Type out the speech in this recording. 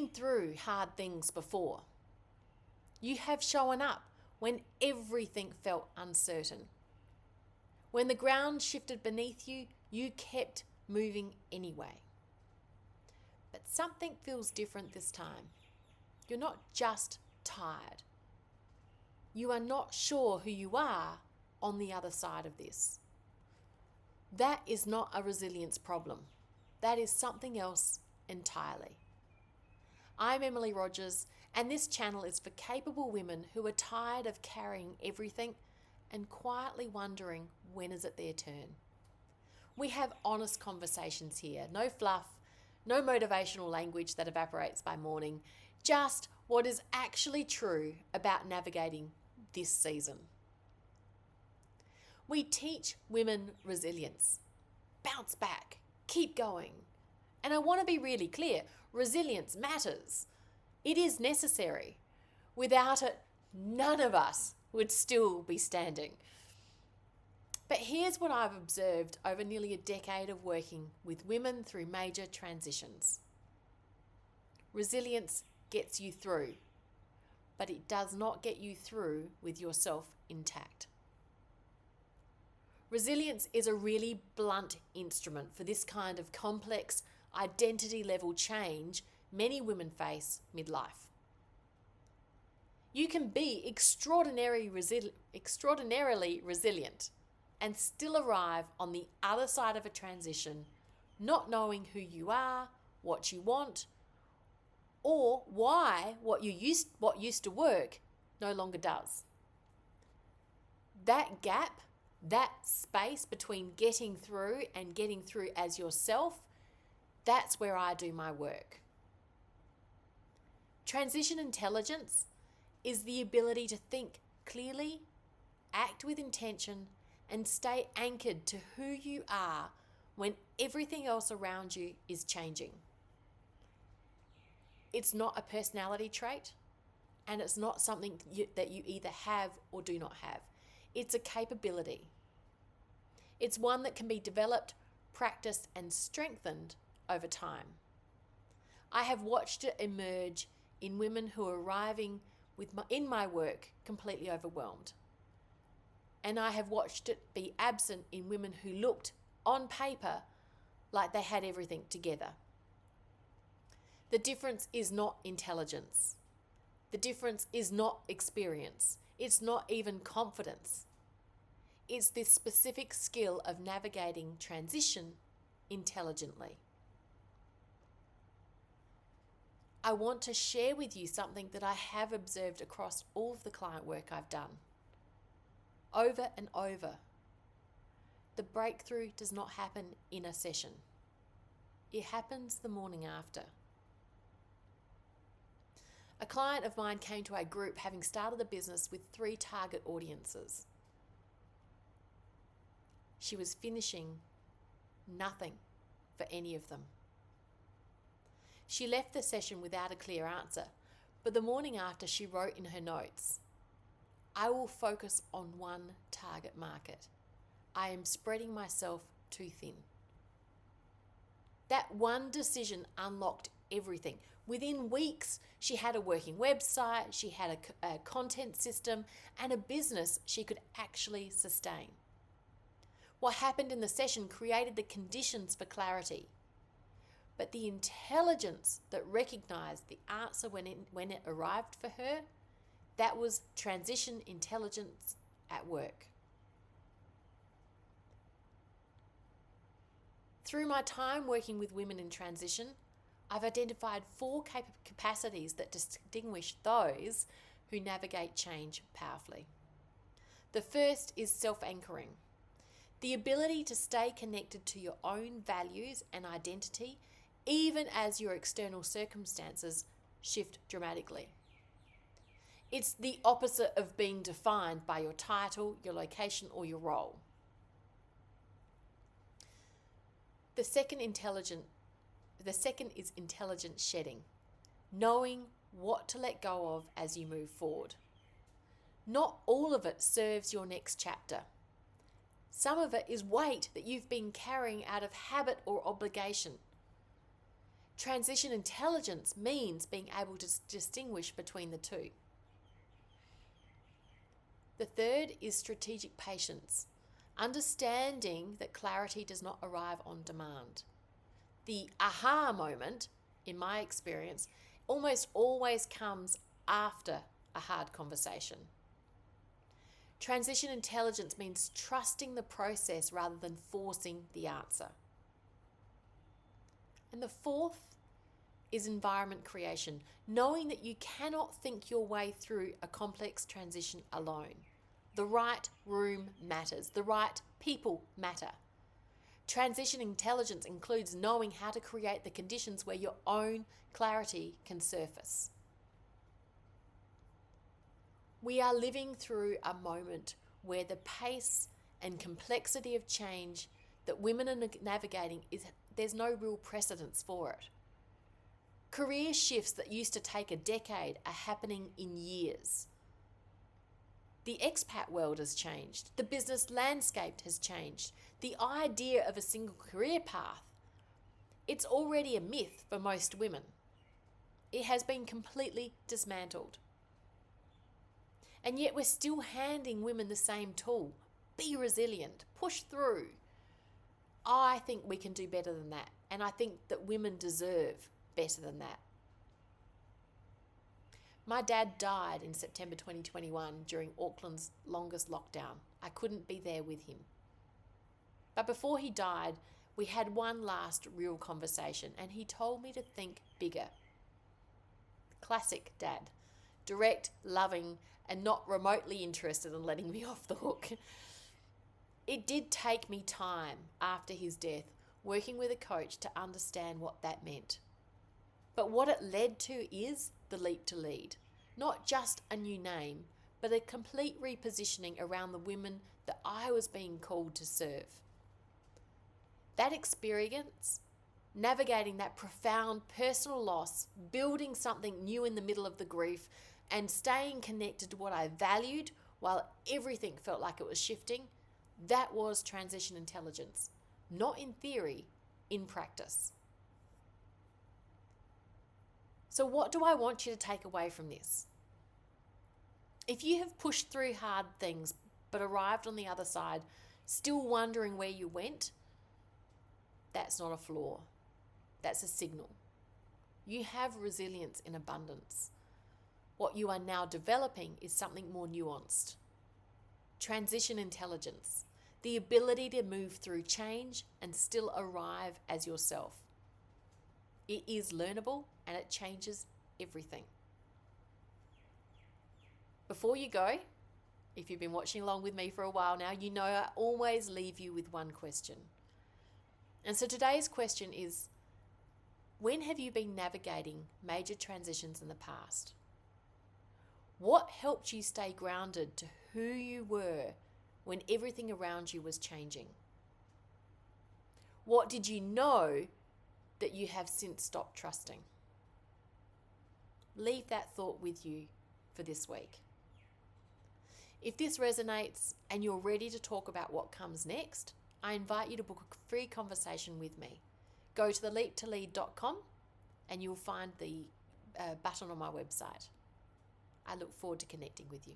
been through hard things before. You have shown up when everything felt uncertain. When the ground shifted beneath you, you kept moving anyway. But something feels different this time. You're not just tired. You are not sure who you are on the other side of this. That is not a resilience problem. That is something else entirely. I'm Emily Rogers, and this channel is for capable women who are tired of carrying everything and quietly wondering, when is it their turn? We have honest conversations here, no fluff, no motivational language that evaporates by morning, just what is actually true about navigating this season. We teach women resilience. Bounce back, keep going. And I want to be really clear, resilience matters. It is necessary. Without it, none of us would still be standing. But here's what I've observed over nearly a decade of working with women through major transitions. Resilience gets you through, but it does not get you through with yourself intact. Resilience is a really blunt instrument for this kind of complex identity level change many women face midlife. You can be extraordinarily resilient and still arrive on the other side of a transition, not knowing who you are, what you want, or why what used to work no longer does. That gap, that space between getting through and getting through as yourself, that's where I do my work. Transition intelligence is the ability to think clearly, act with intention, and stay anchored to who you are when everything else around you is changing. It's not a personality trait, and it's not something that you either have or do not have. It's a capability. It's one that can be developed, practiced, and strengthened over time. I have watched it emerge in women who are arriving in my work completely overwhelmed. And I have watched it be absent in women who looked on paper like they had everything together. The difference is not intelligence. The difference is not experience. It's not even confidence. It's this specific skill of navigating transition intelligently. I want to share with you something that I have observed across all of the client work I've done. Over and over. The breakthrough does not happen in a session. It happens the morning after. A client of mine came to our group having started a business with 3 target audiences. She was finishing nothing for any of them. She left the session without a clear answer, but the morning after she wrote in her notes, I will focus on one target market. I am spreading myself too thin. That one decision unlocked everything. Within weeks, she had a working website, she had a content system, and a business she could actually sustain. What happened in the session created the conditions for clarity. But the intelligence that recognized the answer when it arrived for her, that was transition intelligence at work. Through my time working with women in transition, I've identified 4 capacities that distinguish those who navigate change powerfully. The first is self-anchoring, the ability to stay connected to your own values and identity, even as your external circumstances shift dramatically. It's the opposite of being defined by your title, your location, or your role. The second is intelligent shedding, knowing what to let go of as you move forward. Not all of it serves your next chapter. Some of it is weight that you've been carrying out of habit or obligation. Transition intelligence means being able to distinguish between the two. The third is strategic patience, understanding that clarity does not arrive on demand. The aha moment, in my experience, almost always comes after a hard conversation. Transition intelligence means trusting the process rather than forcing the answer. And the fourth is environment creation, knowing that you cannot think your way through a complex transition alone. The right room matters. The right people matter. Transition intelligence includes knowing how to create the conditions where your own clarity can surface. We are living through a moment where the pace and complexity of change that women are navigating there's no real precedence for it. Career shifts that used to take a decade are happening in years. The expat world has changed. The business landscape has changed. The idea of a single career path, it's already a myth for most women. It has been completely dismantled. And yet we're still handing women the same tool. Be resilient, push through. I think we can do better than that. And I think that women deserve better than that. My dad died in September 2021 during Auckland's longest lockdown. I couldn't be there with him. But before he died, we had one last real conversation and he told me to think bigger. Classic dad. Direct, loving, and not remotely interested in letting me off the hook. It did take me time after his death, working with a coach to understand what that meant. But what it led to is the Leap to Lead. Not just a new name, but a complete repositioning around the women that I was being called to serve. That experience, navigating that profound personal loss, building something new in the middle of the grief, and staying connected to what I valued while everything felt like it was shifting, that was transition intelligence. Not in theory, in practice. So what do I want you to take away from this? If you have pushed through hard things but arrived on the other side, still wondering where you went, that's not a flaw. That's a signal. You have resilience in abundance. What you are now developing is something more nuanced. Transition intelligence, the ability to move through change and still arrive as yourself. It is learnable and it changes everything. Before you go, if you've been watching along with me for a while now, you know I always leave you with one question. And so today's question is, when have you been navigating major transitions in the past? What helped you stay grounded to who you were when everything around you was changing? What did you know that you have since stopped trusting? Leave that thought with you for this week. If this resonates and you're ready to talk about what comes next, I invite you to book a free conversation with me. Go to theleaptolead.com and you'll find the button on my website. I look forward to connecting with you.